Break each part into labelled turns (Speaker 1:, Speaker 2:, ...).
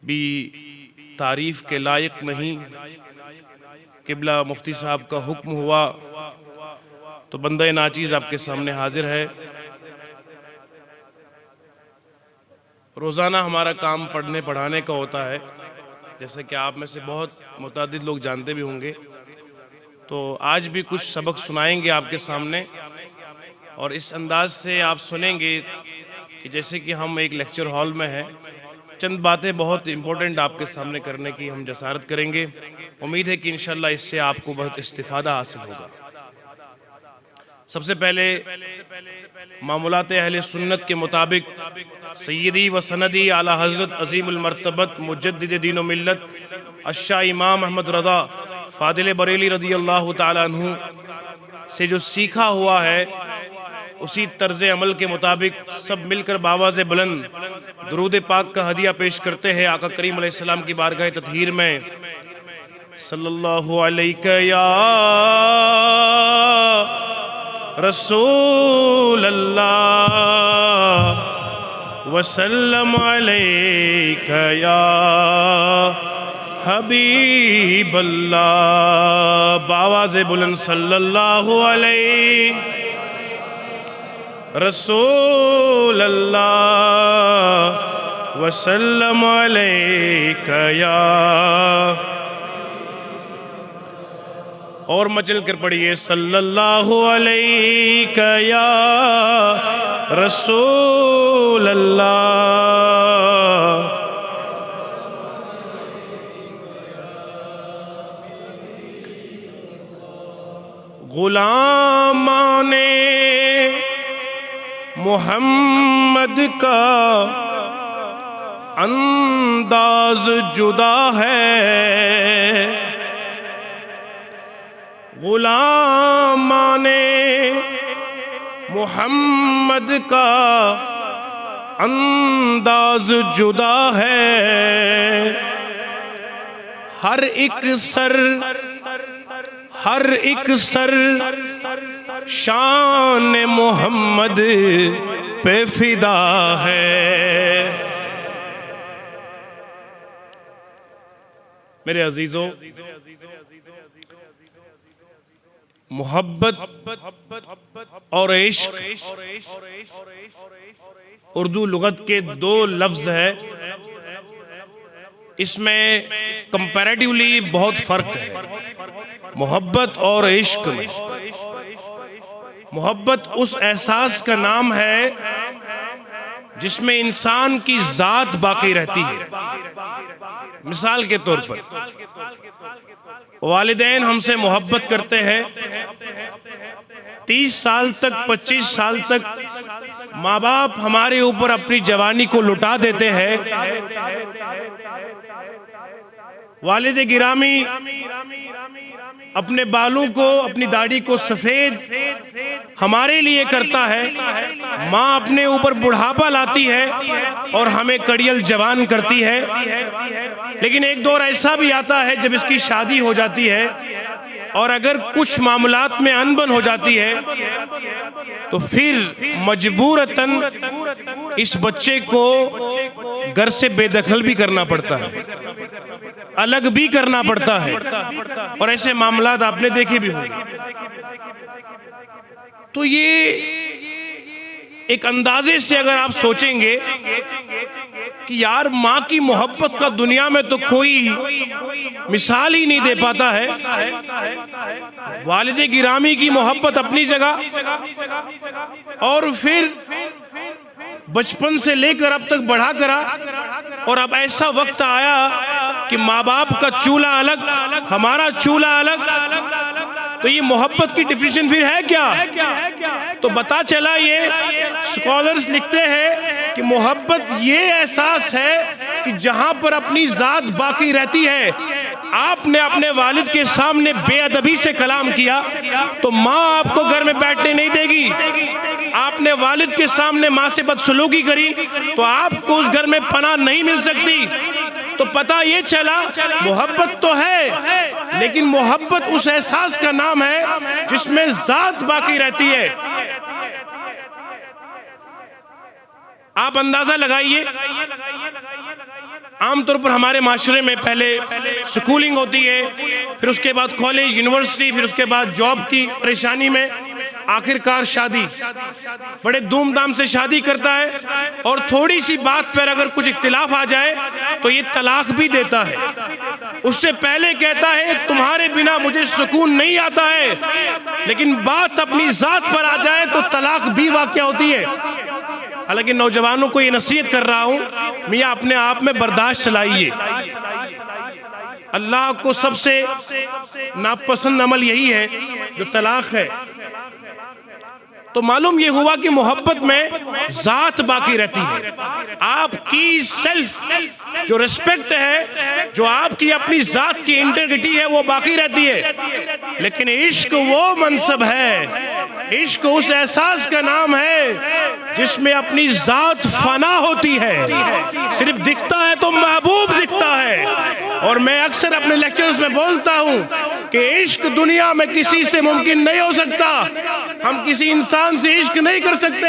Speaker 1: भी तारीफ़ के लायक नहीं। किबला मुफ्ती साहब का हुक्म हुआ तो बंदा नाचीज़ आपके सामने हाजिर है। रोज़ाना हमारा काम पढ़ने पढ़ाने का होता है, जैसे कि आप में से बहुत मुतअद्दिद लोग जानते भी होंगे। तो आज भी कुछ सबक सुनाएंगे आपके सामने, और इस अंदाज से आप सुनेंगे कि जैसे कि हम एक लेक्चर हॉल में हैं। चंद बातें बहुत इम्पोर्टेंट आपके सामने करने की हम जसारत करेंगे। उम्मीद है कि इंशाअल्लाह इससे आपको बहुत इस्तिफ़ादा हासिल होगा। सबसे पहले मामूलात अहले सुन्नत के मुताबिक सय्यदी व सनदी आला हज़रत अज़ीमुल मर्तबत मुजद्दिद दीन व मिल्लत अश्शा इमाम अहमद रज़ा फ़ादिल बरेली रज़ी अल्लाह ताला अन्हु से जो सीखा हुआ है, उसी तर्ज़ अमल के मुताबिक सब मिलकर बावाज़ बुलंद दुरूद पाक का हदिया पेश करते हैं आका करीम अलैहिस्सलाम की बारगाह तत्हीर में। सल्लल्लाहु अलैका या रसूल अल्लाह वसल्लम अलैका या हबीब अल्लाह। बावाज़ बुलंद सल्लल्लाहु अलैहि रसूल अल्लाह वसल्लम अलैका या। और मचल कर पढ़िए सल्लल्लाहु अलैका या रसूल अल्लाह। गुलामाने मोहम्मद का अंदाज जुदा है, गुलामाने मोहम्मद का अंदाज जुदा है। हर एक सर शान मोहम्मद पे फिदा है। मेरे अजीजों, मोहब्बत और इश्क उर्दू लुगत के दो लफ्ज है। इसमें कंपैरेटिवली बहुत फर्क है मोहब्बत और इश्क में। मोहब्बत उस एहसास का नाम है जिसमें इंसान की जात बाकी रहती है। मिसाल के तौर पर वालिदैन हमसे मोहब्बत करते हैं, 30 साल तक 25 साल तक माँ बाप हमारे ऊपर अपनी जवानी को लुटा देते हैं। वालिद गिरामी अपने बालों को, अपनी दाढ़ी को सफेद हमारे लिए करता है। माँ अपने ऊपर बुढ़ापा लाती है और हमें कड़ियल जवान करती है। लेकिन एक दौर ऐसा भी आता है जब इसकी शादी हो जाती है और अगर कुछ मामलात में अनबन हो जाती है तो फिर मजबूरतन इस बच्चे को घर से बेदखल भी करना पड़ता है, अलग भी करना पड़ता है, और ऐसे मामलात आपने देखे भी होंगे। तो ये एक अंदाजे से अगर आप सोचेंगे कि यार माँ की मोहब्बत का दुनिया में तो कोई मिसाल ही नहीं दे पाता है। वालिद गिरामी की मोहब्बत अपनी जगह, और फिर बचपन से लेकर अब तक बढ़ा करा, और अब ऐसा वक्त आया कि माँ बाप का चूल्हा अलग, हमारा चूल्हा अलग। तो ये मोहब्बत की डिफिनेशन फिर है क्या? तो पता चला, ये स्कॉलर्स लिखते हैं कि मोहब्बत ये एहसास है कि जहां पर अपनी जात बाकी रहती है। आपने अपने वालिद के सामने बेअदबी से कलाम किया तो माँ आपको घर में बैठने नहीं देगी। आपने वालिद के सामने माँ से बदसलूकी करी तो आपको उस घर में पनाह नहीं मिल सकती। तो पता ये चला मोहब्बत तो है, लेकिन मोहब्बत उस एहसास का नाम है जिसमें जात बाकी रहती है। आप अंदाजा लगाइए, आमतौर पर हमारे माशरे में पहले स्कूलिंग होती है, फिर उसके बाद कॉलेज, यूनिवर्सिटी, फिर उसके बाद जॉब की परेशानी में आखिरकार शादी। बड़े धूमधाम से शादी करता है और थोड़ी सी बात पर अगर कुछ इख्तिलाफ आ जाए तो ये तलाक भी देता है। उससे पहले कहता है तुम्हारे बिना मुझे सुकून नहीं आता है, लेकिन बात अपनी जात पर आ जाए तो तलाक भी वाक़या होती है। हालांकि नौजवानों को ये नसीहत कर रहा हूं, मियाँ अपने आप में बर्दाश्त चलाइए। अल्लाह को सबसे नापसंद अमल यही है जो तलाक है। तो मालूम ये हुआ कि मोहब्बत में जात बाकी रहती है, आपकी सेल्फ जो रिस्पेक्ट है, जो आपकी अपनी जात की इंटीग्रिटी है वो बाकी रहती है। लेकिन इश्क वो मनसब है, इश्क उस एहसास का नाम है जिसमें अपनी जात फना होती है। सिर्फ दिखता है तो महबूब दिखता है। और मैं अक्सर अपने लेक्चर्स में बोलता हूं कि इश्क दुनिया में किसी से मुमकिन नहीं हो सकता। हम किसी इंसान से इश्क नहीं कर सकते।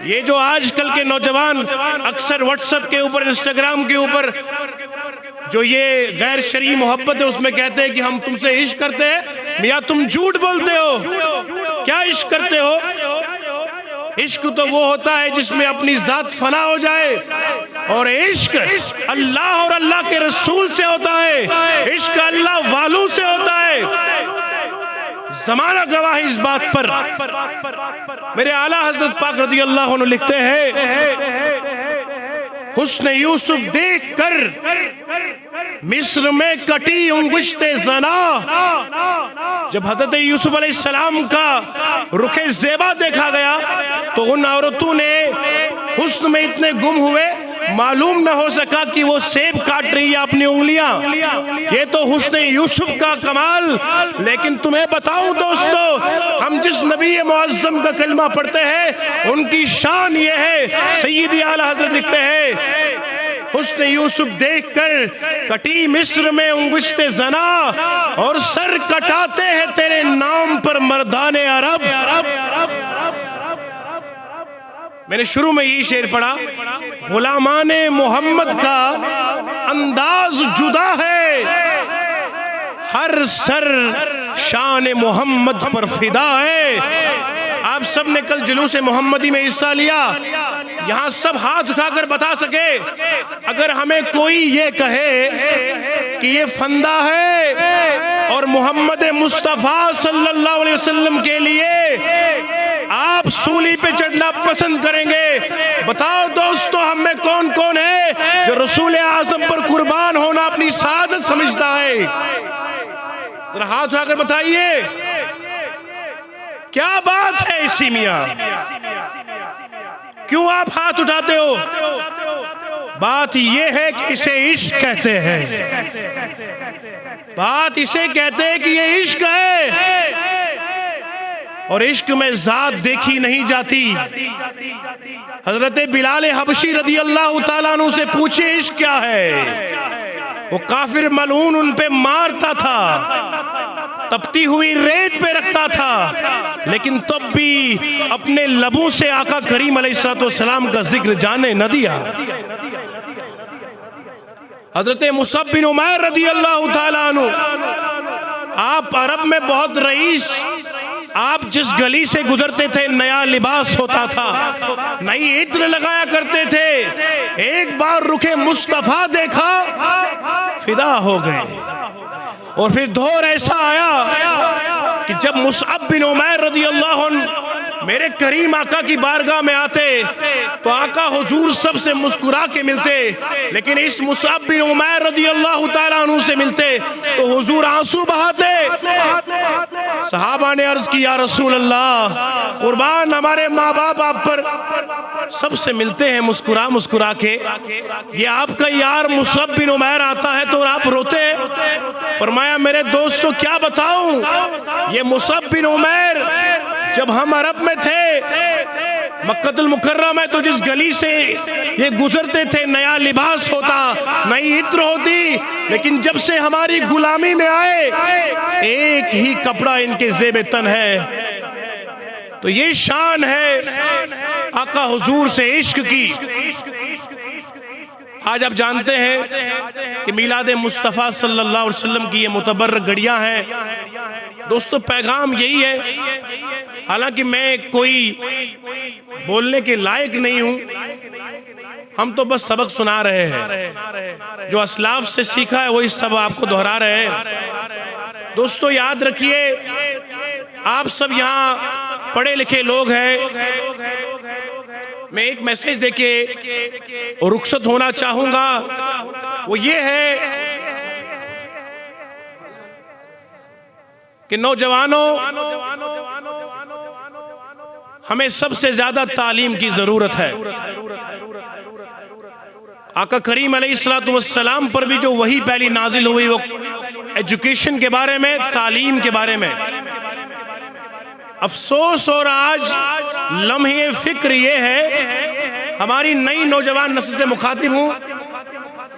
Speaker 1: ये जो आजकल के नौजवान अक्सर व्हाट्सएप के ऊपर, इंस्टाग्राम के ऊपर जो ये गैर शरई मोहब्बत है उसमें कहते हैं कि हम तुमसे इश्क करते हैं, या तुम झूठ बोलते हो। क्या इश्क करते हो? इश्क तो वो होता है जिसमें अपनी जात फना हो जाए, और इश्क अल्लाह और अल्लाह के रसूल से होता है, इश्क अल्लाह वालों से होता है। जमाना गवाह इस बात पर। मेरे आला हजरत पाक रज़ी अल्लाह अन्हु लिखते हैं, हुस्न यूसुफ देख कर मिस्र में कटी अंगुश्ते जना। जब हजरत यूसुफ अलैहिस्सलाम का रुखे ज़ेबा देखा गया तो उन औरतों ने हुस्न में इतने गुम हुए, मालूम न हो सका कि वो सेब काट रही है अपनी उंगलियां। ये तो हुस्न यूसुफ का कमाल। लेकिन तुम्हें बताऊं दोस्तों, हम जिस नबी मुअज़्ज़म का कलमा पढ़ते हैं उनकी शान ये है। सय्यदी आला हज़रत लिखते हैं, हुस्न यूसुफ देखकर कटी मिस्र में अंगुश्ते जना, और सर कटाते हैं तेरे नाम पर मर्दाने अरब। मैंने शुरू में यही शेर पढ़ा, गुलामाने मोहम्मद का अंदाज जुदा है, हर सर शान मोहम्मद पर फिदा है। आप सब ने कल जुलूस मोहम्मदी में हिस्सा लिया। यहाँ सब हाथ उठाकर बता सके, अगर हमें कोई ये कहे कि ये फंदा है और मोहम्मद मुस्तफ़ा सल्लल्लाहु अलैहि वसल्लम के लिए आप सूली पे चढ़ना पसंद करेंगे, बताओ दोस्तों हम में कौन कौन है जो रसूल आज़म पर कुर्बान होना अपनी सादत समझता है? जरा हाथ उठाकर बताइए, क्या बात है इसी मियां? क्यों आप हाथ उठाते हो? बात यह है कि इसे इश्क कहते हैं। बात इसे कहते हैं कि ये इश्क है, और इश्क में जात देखी नहीं जाती। हजरत बिलाल हबशी रदी अल्लाह ताला अन्हु से पूछे इश्क क्या है? वो काफिर मलऊन उन पे मारता था, तपती हुई रेत पे रखता था, लेकिन तब भी अपने लबों से आका करीम अलैहिस्सलाम का जिक्र जाने न दिया। हजरत मुसअब बिन उमैर रदी अल्लाह ताला अन्हु, आप अरब में बहुत रईस, आप जिस गली से गुजरते थे नया लिबास होता था, नई इत्र लगाया करते थे। एक बार रुखे मुस्तफा देखा, फिदा हो गए। और फिर दौर ऐसा आया कि जब मुसअब बिन उमैर रज़ी अल्लाह अन्हु मेरे करीम आका की बारगाह में आते तो आका हुजूर सबसे मुस्कुरा के मिलते, लेकिन इस मुसअब बिन उमैर रज़ी अल्लाह ताला अन्हु से मिलते तो हुजूर आंसू बहाते। सहाबा ने अर्ज की, या रसूल अल्लाह, कुर्बान हमारे माँ बाप आप पर, सबसे मिलते हैं मुस्कुरा मुस्कुरा के, ये आपका यार मुसअब बिन उमैर आता है तो आप रोते हैं। फरमाया, मेरे दोस्तों क्या बताऊं, ये मुसअब बिन उमैर जब हम अरब में थे, मक्कतुल मुकर्रमा में, तो जिस गली से ये गुजरते थे नया लिबास होता, नई इत्र होती, लेकिन जब से हमारी गुलामी में आए एक ही कपड़ा इनके ज़ेब तन है। तो ये शान है आका हुजूर से इश्क की आज आप जानते हैं कि मीलाद मुस्तफ़ा सल्लल्लाहु अलैहि वसल्लम की ये मुतबर्र घड़ियां हैं। दोस्तों, पैगाम यही है, हालांकि मैं कोई बोलने के लायक नहीं हूं, हम तो बस सबक सुना रहे हैं, जो असलाफ से सीखा है वही सब आपको दोहरा रहे हैं। दोस्तों, याद रखिए, आप सब यहाँ पढ़े लिखे लोग हैं। मैं एक मैसेज देके रुखसत होना चाहूंगा, वो ये है कि नौजवानों, हमें सबसे ज्यादा तालीम की जरूरत है। आका करीम अलैहिस्सलातु वस्सलाम पर भी जो वही पहली नाजिल हुई वो एजुकेशन के बारे में, तालीम के बारे में। अफसोस और आज लम्हे फिक्र ये है, हमारी नई नौजवान नस्ल से मुखातिब हूं,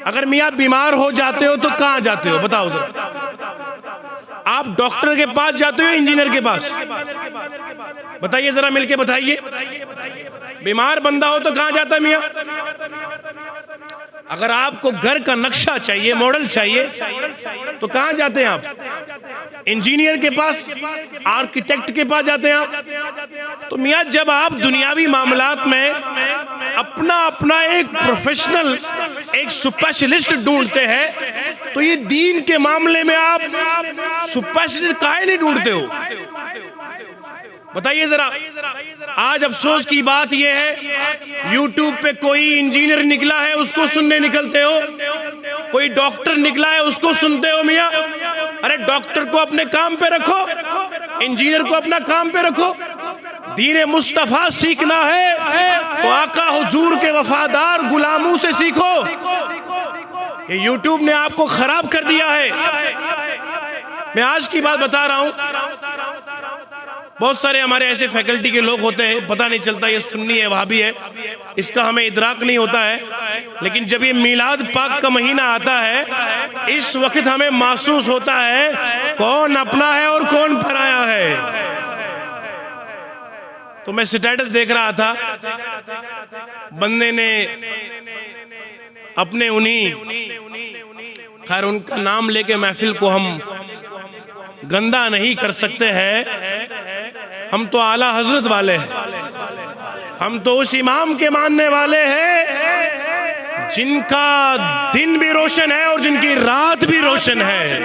Speaker 1: अगर मियाँ बीमार हो जाते हो तो कहां जाते हो बताओ जरा? आप डॉक्टर के पास जाते हो, इंजीनियर के पास? बताइए जरा, मिलके बताइए। बीमार बंदा हो तो कहां जाता है मियाँ? अगर आपको घर का नक्शा चाहिए, मॉडल चाहिए, तो कहां जाते हैं आप? इंजीनियर के पास, आर्किटेक्ट के पास जाते हैं आप। तो मियाँ, जब आप दुनियावी मामलात में अपना अपना एक प्रोफेशनल, एक स्पेशलिस्ट ढूंढते हैं, तो ये दीन के मामले में आप स्पेशलिस्ट काहे नहीं ढूंढते हो? बताइए जरा। आज अफसोस की बात यह है, यूट्यूब पे कोई इंजीनियर निकला है उसको सुनने निकलते हो, कोई डॉक्टर निकला है उसको सुनते हो। मियाँ, अरे डॉक्टर को अपने काम पे रखो, इंजीनियर को अपना काम पे रखो। दीन मुस्तफा सीखना है तो आका हुजूर के वफादार गुलामों से सीखो। ये यूट्यूब ने आपको खराब कर दिया है। मैं आज की बात बता रहा हूं, बहुत सारे हमारे ऐसे फैकल्टी के लोग होते हैं, पता नहीं चलता ये सुन्नी है वहाबी है, इसका हमें इदराक नहीं होता है, लेकिन जब ये मीलाद पाक का महीना आता है, इस वक्त हमें महसूस होता है कौन अपना है और कौन पराया है। तो मैं स्टेटस देख रहा था, बंदे ने अपने उन्हीं, खैर उनका नाम लेके महफिल को हम गंदा नहीं कर सकते हैं, हम तो आला हजरत वाले हैं, हम तो उस इमाम के मानने वाले हैं जिनका दिन भी रोशन है और जिनकी रात भी रोशन है।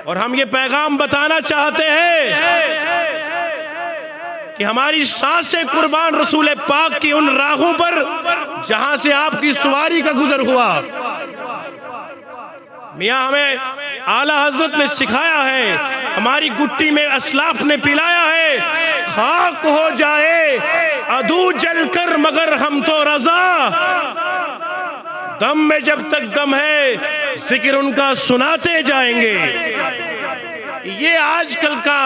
Speaker 1: और हम ये पैगाम बताना चाहते हैं कि हमारी सांसें कुर्बान रसूल पाक की उन राहों पर जहां से आपकी सवारी का गुजर हुआ। मियाँ, हमें आला हजरत ने सिखाया है, हमारी गुट्टी में असलाफ ने पिलाया है, खाक हो जाए अदू जलकर मगर हम तो रजा, दम में जब तक दम है जिक्र उनका सुनाते जाएंगे। ये आजकल का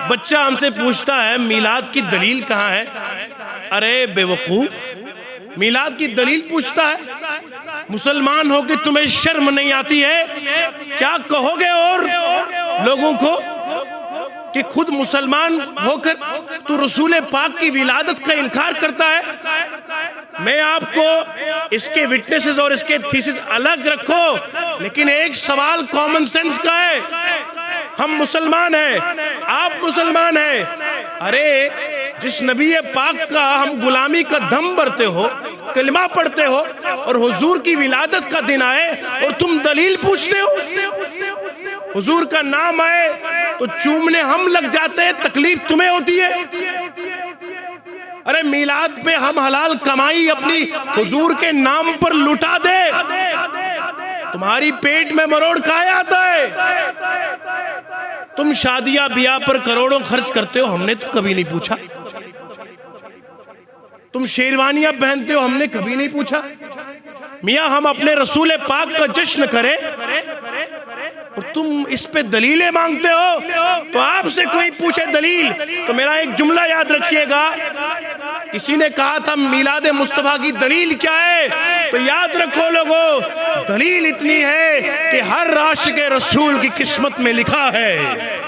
Speaker 1: बच्चा हमसे पूछता है मीलाद की दलील कहाँ है? अरे बेवकूफ, मीलाद की दलील पूछता है? मुसलमान हो के तुम्हें शर्म नहीं आती है? क्या कहोगे और लोगों को कि खुद मुसलमान होकर तू रसूल पाक की विलादत का इनकार करता है? मैं आपको इसके विटनेसेस और इसके थीसिस अलग रखो, लेकिन एक सवाल कॉमन सेंस का है। हम मुसलमान हैं, आप मुसलमान हैं, अरे जिस नबी पाक का हम गुलामी का दम भरते हो, कलिमा पढ़ते हो, और हुजूर की विलादत का दिन आए और तुम दलील पूछते हो। हुजूर का नाम आए तो चूमने हम लग जाते हैं, तकलीफ तुम्हें होती है। अरे मीलाद पे हम हलाल कमाई अपनी हुजूर के नाम पर लुटा दे, तुम्हारी पेट में मरोड़ काहे आता है? तुम शादियां ब्याह पर करोड़ों खर्च करते हो, हमने तो कभी नहीं पूछा। तुम शेरवानियां पहनते हो, हमने कभी नहीं पूछा। मियाँ, हम अपने रसूल पाक का जश्न करें और तुम इस पे दलीलें मांगते हो। तो आपसे कोई पूछे दलील, तो मेरा एक जुमला याद रखिएगा, किसी ने कहा था मीलाद मुस्तफा की दलील क्या है? तो याद रखो लोगों, दलील इतनी है कि हर आशिक रसूल की किस्मत में लिखा है।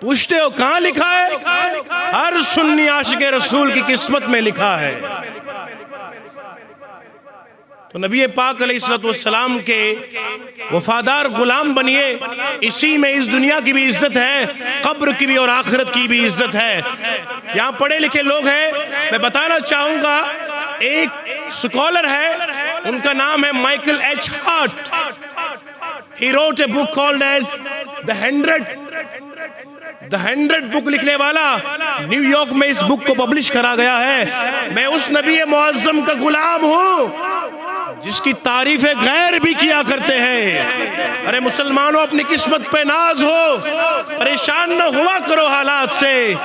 Speaker 1: पूछते हो कहां लिखा है? हर सुन्नी आशिक रसूल की किस्मत में लिखा है। तो नबी पाक अलैहिस्सलाम के वफादार गुलाम बनिए। इसी में इस दुनिया की भी इज्जत है, कब्र की भी और आखिरत की भी इज्जत है। यहाँ पढ़े लिखे लोग हैं। मैं बताना चाहूंगा, एक स्कॉलर है, उनका नाम है Michael H Hart. He wrote a book called as the 100 book लिखने वाला। न्यूयॉर्क में इस बुक को पब्लिश करा गया है। मैं उस नबी मुअज्जम का गुलाम हूं जिसकी तारीफें गैर भी किया करते हैं। अरे मुसलमानों, अपनी किस्मत पे नाज हो, परेशान न हुआ करो हालात से।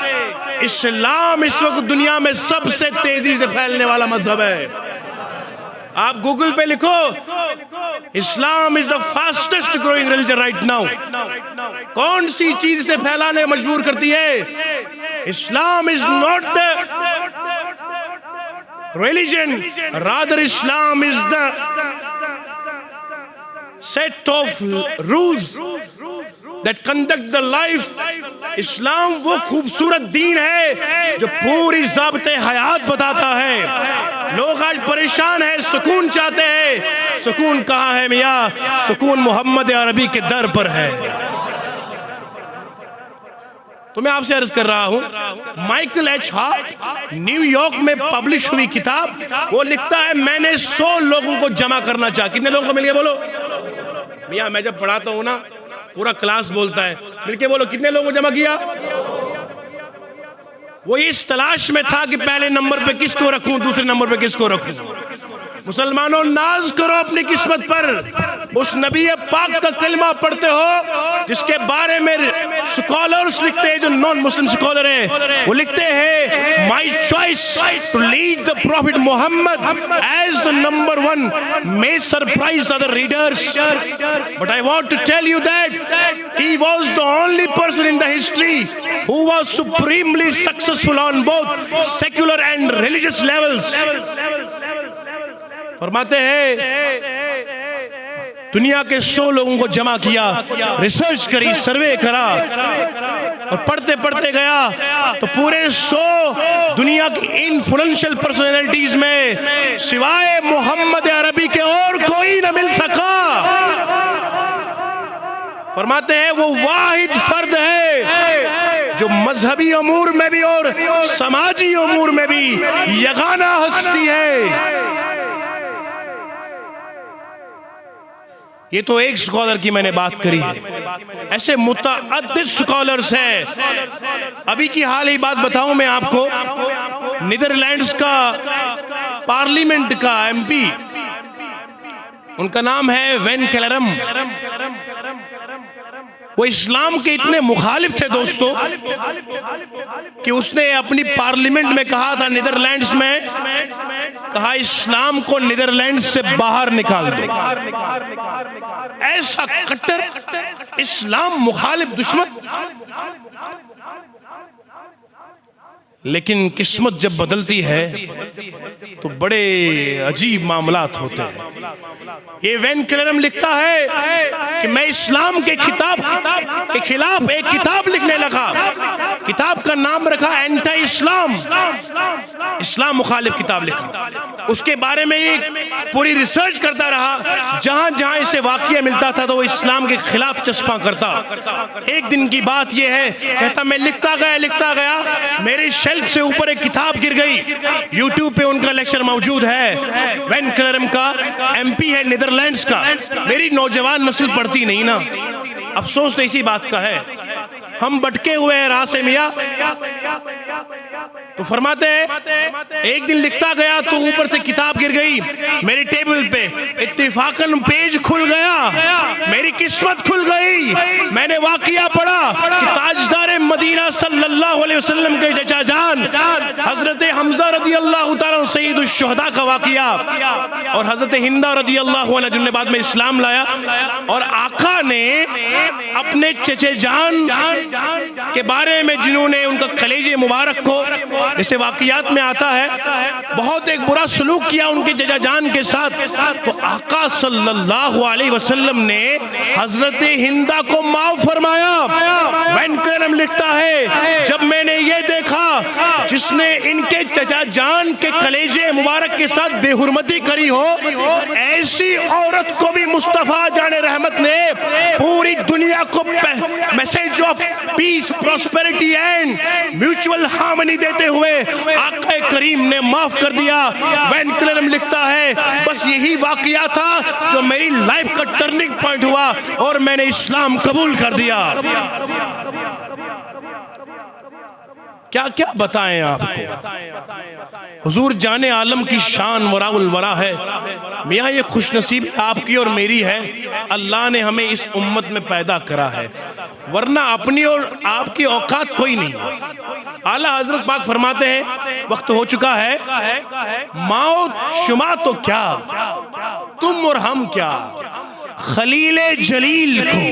Speaker 1: इस्लाम इस वक्त दुनिया में सबसे तेजी से फैलने वाला मजहब है। आप गूगल पे लिखो, Islam is the fastest growing religion right now. कौन सी चीज से फैलाने मजबूर करती है? Islam is not the religion, rather Islam is the set of rules that conduct the life. इस्लाम वो खूबसूरत दीन है जो पूरी ज़ाब्ते हयात बताता है। लोग आज परेशान हैं, सुकून चाहते हैं। सुकून कहाँ है मियाँ? सुकून मोहम्मद अरबी के दर पर है। तो मैं आपसे अर्ज कर रहा हूं, माइकल एच हार्ट, न्यूयॉर्क में पब्लिश हुई किताब, वो लिखता है मैंने 100 लोगों को जमा करना चाहा। कितने लोगों को मिल गया बोलो? मियाँ मैं जब पढ़ाता हूं ना, पूरा क्लास बोलता है, मिलके बोलो कितने लोगों को जमा किया? वो इस तलाश में था कि पहले नंबर पे किसको रखूं, दूसरे नंबर पे किसको रखूं। मुसलमानों, नाज करो अपनी किस्मत पर। उस नबी पाक का कलमा पढ़ते हो जिसके बारे में स्कॉलर्स लिखते हैं, जो नॉन मुस्लिम स्कॉलर है, वो लिखते हैं my choice to lead the prophet Muhammad as the number 1 may surprise other readers, but I want to tell you that he was the only person in the history who was supremely successful on both secular and religious levels. फरमाते हैं दुनिया के 100 लोगों को जमा किया, research करी, सर्वे करा और पढ़ते पढ़ते गया तो पूरे 100 दुनिया की इन्फ्लुएंशियल पर्सनैलिटीज में सिवाय मोहम्मद अरबी के और कोई न मिल सका। फरमाते हैं वो वाहिद फर्द है जो मजहबी अमूर में भी और समाजी अमूर में भी यगाना हस्ती है। ये तो एक स्कॉलर की मैंने बात करी है, ऐसे मुतअद्दिद स्कॉलर्स हैं। अभी की हाल ही बात बताऊं मैं आपको, नीदरलैंड्स का पार्लियामेंट का एमपी, उनका नाम है वैन कैलरम। वो इस्लाम के इतने मुखालिफ थे दोस्तों कि उसने अपनी पार्लियामेंट में कहा था, नीदरलैंड्स में कहा इस्लाम को नीदरलैंड से बाहर निकाल दो। ऐसा कट्टर इस्लाम मुखालिफ दुश्मन। लेकिन किस्मत जब बदलती है तो बड़े अजीब मामलात होते हैं। ये वैन कैलरम लिखता है कि मैं इस्लाम के खिलाफ एक किताब लिखने लगा। किताब का नाम रखा एंटी इस्लाम, इस्लाम मुखालिफ किताब लिखा। उसके बारे में एक पूरी रिसर्च करता रहा, जहां जहां इसे वाकया मिलता था तो वो इस्लाम के खिलाफ चस्पा करता। एक दिन की बात यह है, कहता मैं लिखता गया, मेरे शेल्फ से ऊपर एक किताब गिर गई। यूट्यूब पे उनका लेक्चर मौजूद है, वैन कैलरम का, एमपी है नीदरलैंड्स का। मेरी नौजवान नस्ल पढ़ती नहीं ना, अफसोस तो इसी बात का है, हम भटके हुए हैं राह से मियां। तो फरमाते हैं एक दिन लिखता गया तो ऊपर से किताब गिर गई मेरी टेबल पे। इत्तेफाकन पेज खुल गया, मेरी किस्मत खुल गई। मैंने वाकया पढ़ा कि ताजदार मदीना सल्लल्लाहु अलैहि वसल्लम के चचा जान हजरत हमजा रदी अल्लाह तआला सय्यदुश शुहदा का वाकया, और हजरत हिंदा रदी अल्लाह अन्हा जिन्होंने बाद में इस्लाम लाया, और आका ने अपने चचे जान के बारे में जिन्होंने उनका कलेजे मुबारक को, जैसे वाकयात में आता है, बहुत एक बुरा सलूक किया उनके चचा जान के साथ, तो आका सल्लल्लाहु अलैहि वसल्लम ने हजरत हिंदा को माफ फरमाया। वैन कैलरम लिखता है जब मैंने ये देखा जिसने इनके चचा जान के कलेजे मुबारक के साथ बेहुरमती करी हो, ऐसी औरत को भी मुस्तफा जाने रहमत ने पूरी दुनिया को message of peace, prosperity and mutual harmony देते हुए आका करीम ने माफ कर दिया। वैन क्लेरम लिखता है बस यही वाकया था जो मेरी लाइफ का टर्निंग पॉइंट हुआ और मैंने इस्लाम कबूल कर दिया। क्या क्या बताएं आपको। हुजूर जाने आलम की शान वराउल वरा है। मियाँ ये खुशनसीबी आपकी और मेरी है, अल्लाह ने हमें इस उम्मत में पैदा करा है, वरना अपनी और आपकी औकात कोई नहीं है। आला हजरत पाक फरमाते हैं वक्त हो चुका है, मौत शुमा तो क्या तुम और हम क्या, खलीले जलील को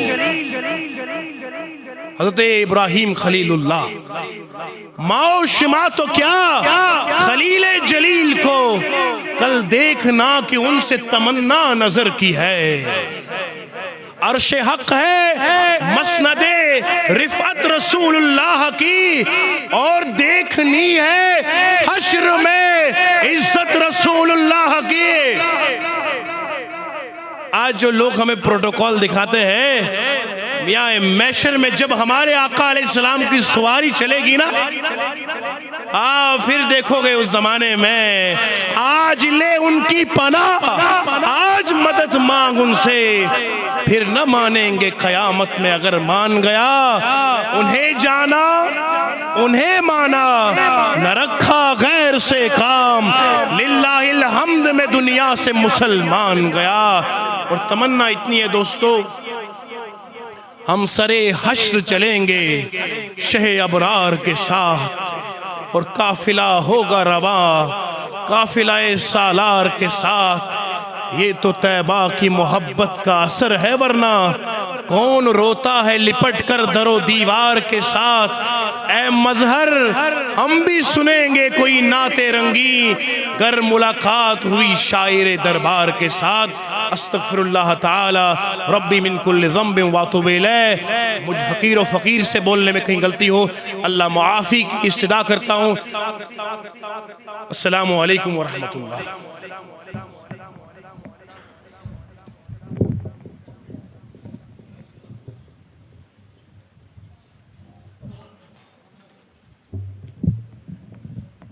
Speaker 1: हज़रत इब्राहीम खलीलुल्लाह, माओ शिमा तो क्या खलीले जलील को कल देखना कि उनसे तमन्ना नजर की है। अर्शे हक है मसनदे रिफत रसूलुल्लाह की और देखनी है हश्र में इज्जत रसूलुल्लाह की। आज जो लोग हमें प्रोटोकॉल दिखाते हैं, मियां मैशर में जब हमारे आका अलैहिस्सलाम की सवारी चलेगी ना, फिर देखोगे उस जमाने में आज ले उनकी पनाह, आज मदद मांग उनसे, फिर न मानेंगे कयामत में अगर मान गया। उन्हें जाना उन्हें माना, न रखा गैर से काम, लिल्लाहिल हम्द में दुनिया से मुसलमान गया। और तमन्ना इतनी है दोस्तों, हम सरे हश्र चलेंगे शह अबरार के साथ और काफिला होगा रवा काफिलाए सालार के साथ। ये तो तैबा की मोहब्बत का असर है, वरना कौन रोता है लिपट कर दरो दीवार के साथ। ए मजहर हम भी सुनेंगे कोई नाते रंगी, गर मुलाकात हुई शायर दरबार के साथ। अस्तगफिरुल्लाह ताला रब्बी मिन कुल्लि ज़ंबिन व अतूबु इलैह। मुझ हकीर व फ़कीर से बोलने में कहीं गलती हो, अल्लाह मुआफ़ी की इस्तदा करता हूँ। अस्सलामु अलैकुम व रहमतुल्लाह।